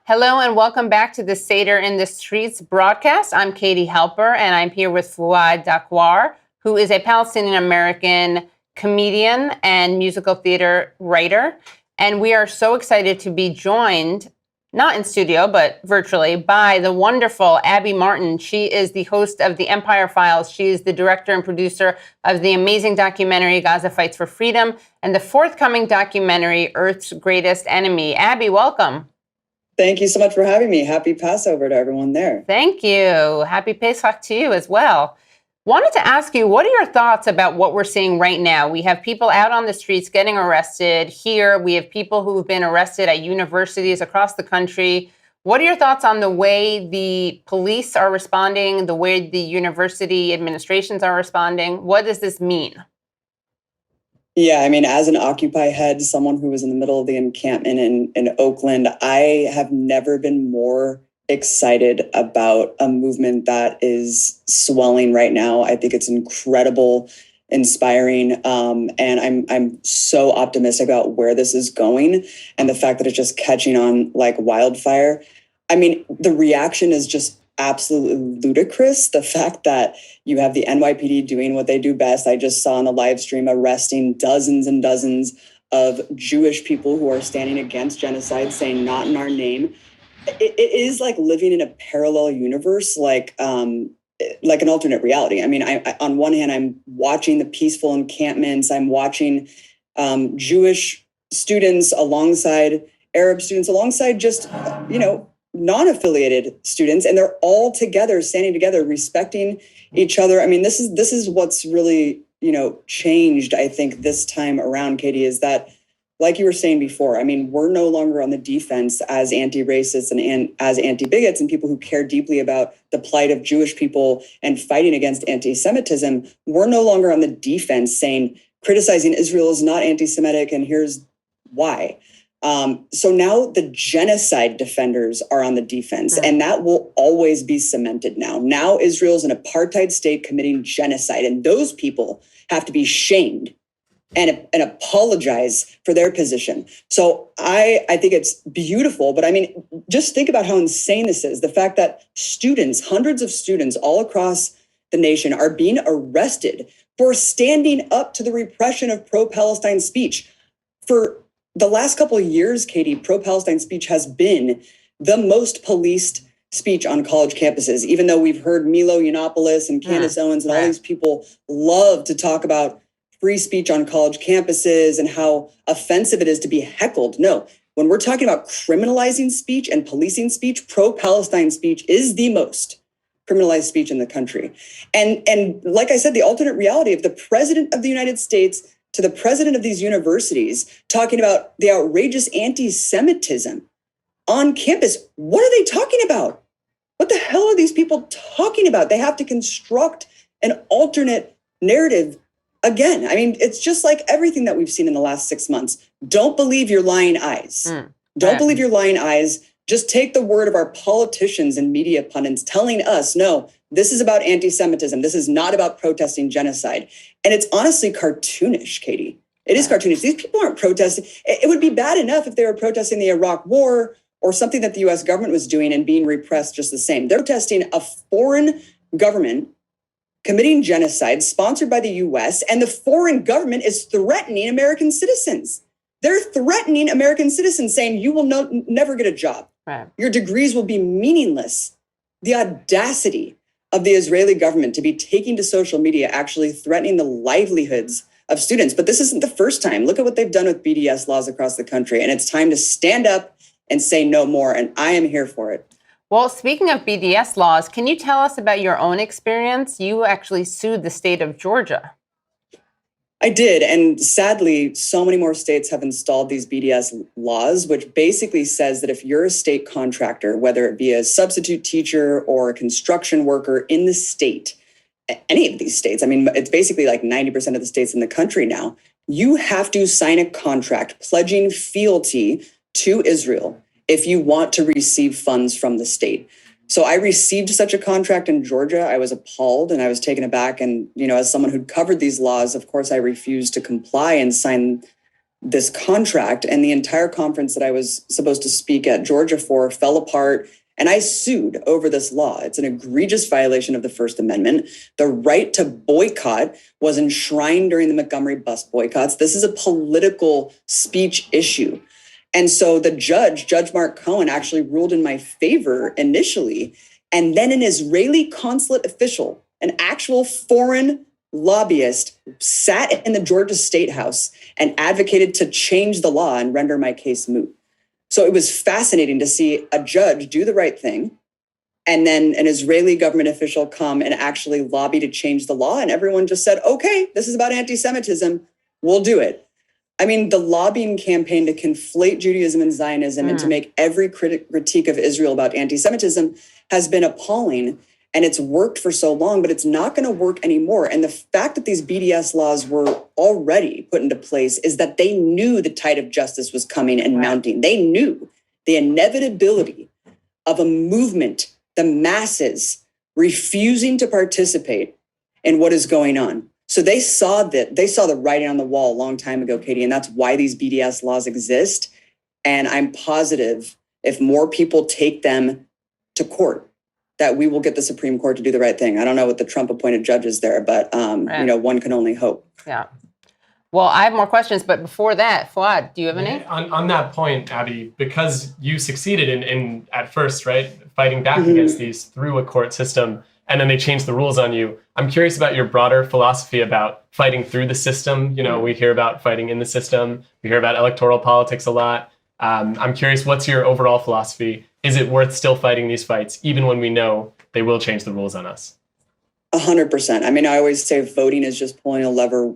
Hello and welcome back to the Seder in the Streets broadcast. I'm Katie Halper and I'm here with Fouad Dakwar, who is a Palestinian-American comedian and musical theater writer. And we are so excited to be joined, not in studio, but virtually, by the wonderful Abby Martin. She is the host of The Empire Files. She is the director and producer of the amazing documentary Gaza Fights for Freedom and the forthcoming documentary Earth's Greatest Enemy. Abby, welcome. Thank you so much for having me. Happy Passover to everyone there. Thank you. Happy Pesach to you as well. Wanted to ask you, what are your thoughts about what we're seeing right now? We have people out on the streets getting arrested. Here, we have people who've been arrested at universities across the country. What are your thoughts on the way the police are responding, the way the university administrations are responding? What does this mean? Yeah, I mean, as an Occupy head, someone who was in the middle of the encampment in Oakland, I have never been more excited about a movement that is swelling right now. I think it's incredible, inspiring, and I'm so optimistic about where this is going and the fact that it's just catching on like wildfire. I mean, the reaction is just absolutely ludicrous. The fact that you have the NYPD doing what they do best. I just saw on the live stream arresting dozens and dozens of Jewish people who are standing against genocide, saying not in our name. It is like living in a parallel universe, like an alternate reality. I mean, I on one hand, I'm watching the peaceful encampments. I'm watching Jewish students alongside Arab students, alongside just, non-affiliated students, and they're all together, standing together, respecting each other. I mean, this is what's really, changed, I think, this time around, Katie, is that, like you were saying before, I mean, we're no longer on the defense as anti-racists and as anti-bigots and people who care deeply about the plight of Jewish people and fighting against anti-Semitism. We're no longer on the defense saying criticizing Israel is not anti-Semitic and here's why. So now the genocide defenders are on the defense, and that will always be cemented now. Now Israel's an apartheid state committing genocide, and those people have to be shamed and apologize for their position. So I think it's beautiful, but I mean, just think about how insane this is. The fact that students, hundreds of students all across the nation are being arrested for standing up to the repression of pro-Palestine speech. For the last couple of years, Katie, pro-Palestine speech has been the most policed speech on college campuses, even though we've heard Milo Yiannopoulos and Candace Owens and all these people love to talk about free speech on college campuses and how offensive it is to be heckled. No, when we're talking about criminalizing speech and policing speech, pro-Palestine speech is the most criminalized speech in the country. And like I said, the alternate reality of the president of the United States to the president of these universities talking about the outrageous anti-Semitism on campus. What are they talking about? What the hell are these people talking about? They have to construct an alternate narrative again. I mean, it's just like everything that we've seen in the last 6 months. Don't believe your lying eyes. Don't believe your lying eyes. Just take the word of our politicians and media pundits telling us, no, this is about anti-Semitism. This is not about protesting genocide. And it's honestly cartoonish, Katie. It is cartoonish. These people aren't protesting. It would be bad enough if they were protesting the Iraq War or something that the U.S. government was doing and being repressed just the same. They're protesting a foreign government committing genocide sponsored by the U.S., and the foreign government is threatening American citizens. They're threatening American citizens, saying you will never get a job. Right. Your degrees will be meaningless. The audacity of the Israeli government to be taking to social media, actually threatening the livelihoods of students. But this isn't the first time. Look at what they've done with BDS laws across the country. And it's time to stand up and say no more. And I am here for it. Well, speaking of BDS laws, can you tell us about your own experience? You actually sued the state of Georgia. I did. And sadly, so many more states have installed these BDS laws, which basically says that if you're a state contractor, whether it be a substitute teacher or a construction worker in the state, any of these states, I mean, it's basically like 90% of the states in the country now, you have to sign a contract pledging fealty to Israel if you want to receive funds from the state. So I received such a contract in Georgia. I was appalled and I was taken aback. And, as someone who'd covered these laws, of course, I refused to comply and sign this contract. And the entire conference that I was supposed to speak at Georgia for fell apart. And I sued over this law. It's an egregious violation of the First Amendment. The right to boycott was enshrined during the Montgomery bus boycotts. This is a political speech issue. And so the Judge Mark Cohen, actually ruled in my favor initially. And then an Israeli consulate official, an actual foreign lobbyist, sat in the Georgia State House and advocated to change the law and render my case moot. So it was fascinating to see a judge do the right thing and then an Israeli government official come and actually lobby to change the law. And everyone just said, okay, this is about anti-Semitism. We'll do it. I mean, the lobbying campaign to conflate Judaism and Zionism and to make every critique of Israel about anti-Semitism has been appalling. And it's worked for so long, but it's not going to work anymore. And the fact that these BDS laws were already put into place is that they knew the tide of justice was coming and mounting. They knew the inevitability of a movement, the masses refusing to participate in what is going on. So they saw the writing on the wall a long time ago, Katie, and that's why these BDS laws exist. And I'm positive if more people take them to court, that we will get the Supreme Court to do the right thing. I don't know what the Trump appointed judges there, but one can only hope. Yeah. Well, I have more questions, but before that, Fouad, do you have any? On that point, Abby, because you succeeded in at first, right, fighting back against these through a court system, and then they changed the rules on you. I'm curious about your broader philosophy about fighting through the system. We hear about fighting in the system. We hear about electoral politics a lot. I'm curious, what's your overall philosophy? Is it worth still fighting these fights, even when we know they will change the rules on us? 100%. I mean, I always say voting is just pulling a lever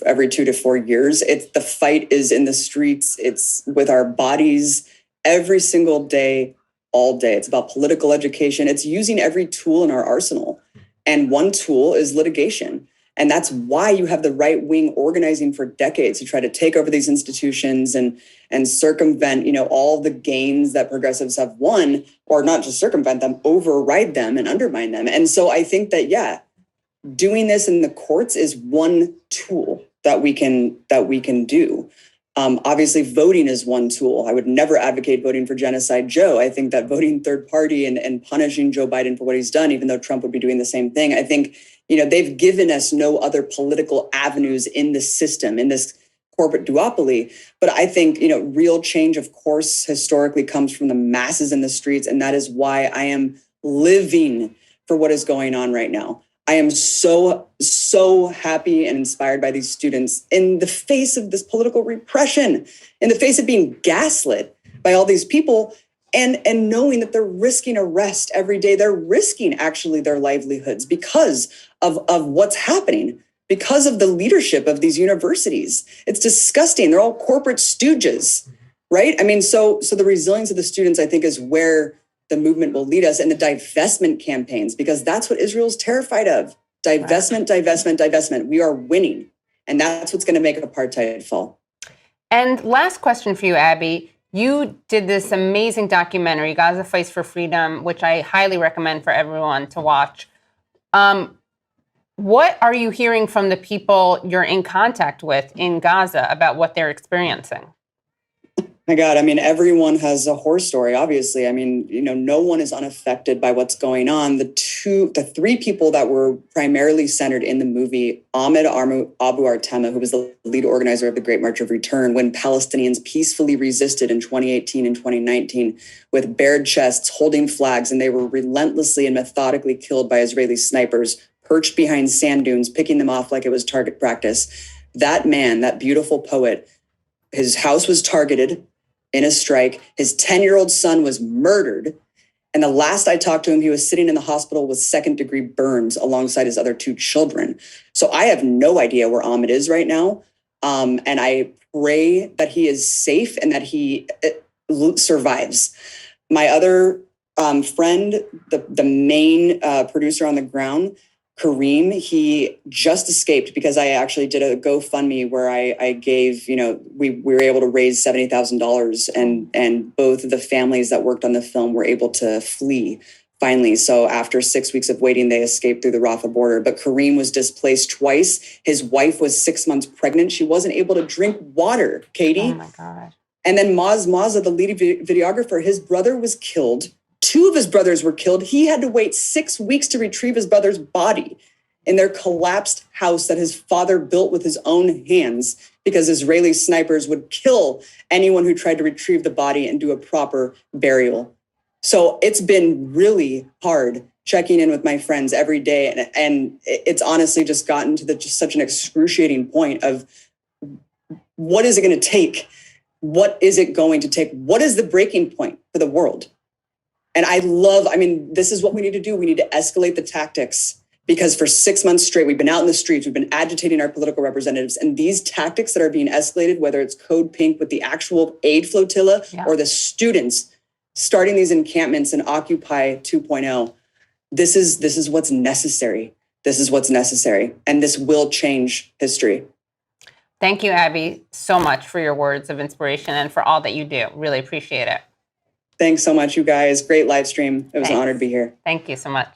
every 2 to 4 years. The fight is in the streets. It's with our bodies every single day, all day. It's about political education. It's using every tool in our arsenal. And one tool is litigation. And that's why you have the right wing organizing for decades to try to take over these institutions and circumvent, all the gains that progressives have won, or not just circumvent them, override them and undermine them. And so I think that, doing this in the courts is one tool that we can do. Obviously, voting is one tool. I would never advocate voting for Genocide Joe. I think that voting third party and punishing Joe Biden for what he's done, even though Trump would be doing the same thing, I think, they've given us no other political avenues in the system, in this corporate duopoly. But I think, real change, of course, historically comes from the masses in the streets. And that is why I am living for what is going on right now. I am so happy and inspired by these students in the face of this political repression, in the face of being gaslit by all these people, and knowing that they're risking arrest every day. They're risking actually their livelihoods because of what's happening, because of the leadership of these universities. It's disgusting. They're all corporate stooges, right? I mean, so the resilience of the students, I think, is where the movement will lead us, and the divestment campaigns, because that's what Israel's terrified of. Divestment. We are winning. And that's what's going to make apartheid fall. And last question for you, Abby. You did this amazing documentary, Gaza Fights for Freedom, which I highly recommend for everyone to watch. What are you hearing from the people you're in contact with in Gaza about what they're experiencing? My God, I mean, everyone has a horror story, obviously. I mean, no one is unaffected by what's going on. The three people that were primarily centered in the movie, Ahmed Abu Artema, who was the lead organizer of the Great March of Return, when Palestinians peacefully resisted in 2018 and 2019 with bared chests, holding flags, and they were relentlessly and methodically killed by Israeli snipers, perched behind sand dunes, picking them off like it was target practice. That man, that beautiful poet, his house was targeted in a strike. His 10-year-old son was murdered. And the last I talked to him, he was sitting in the hospital with second-degree burns alongside his other two children. So I have no idea where Ahmed is right now. And I pray that he is safe and that he survives. My other friend, the main producer on the ground, Kareem, he just escaped because I actually did a GoFundMe where I gave, we were able to raise $70,000 and both of the families that worked on the film were able to flee finally. So after 6 weeks of waiting, they escaped through the Rafah border. But Kareem was displaced twice. His wife was 6 months pregnant. She wasn't able to drink water, Katie. Oh my God. And then Mazza, the lead videographer, his brother was killed. 2 of his brothers were killed. He had to wait 6 weeks to retrieve his brother's body in their collapsed house that his father built with his own hands because Israeli snipers would kill anyone who tried to retrieve the body and do a proper burial. So it's been really hard checking in with my friends every day. And it's honestly just gotten to just such an excruciating point of what is it going to take? What is it going to take? What is the breaking point for the world? And this is what we need to do. We need to escalate the tactics because for 6 months straight, we've been out in the streets. We've been agitating our political representatives. And these tactics that are being escalated, whether it's Code Pink with the actual aid flotilla or the students starting these encampments in Occupy 2.0, this is what's necessary. This is what's necessary. And this will change history. Thank you, Abby, so much for your words of inspiration and for all that you do. Really appreciate it. Thanks so much, you guys. Great live stream. It was an honor to be here. Thank you so much.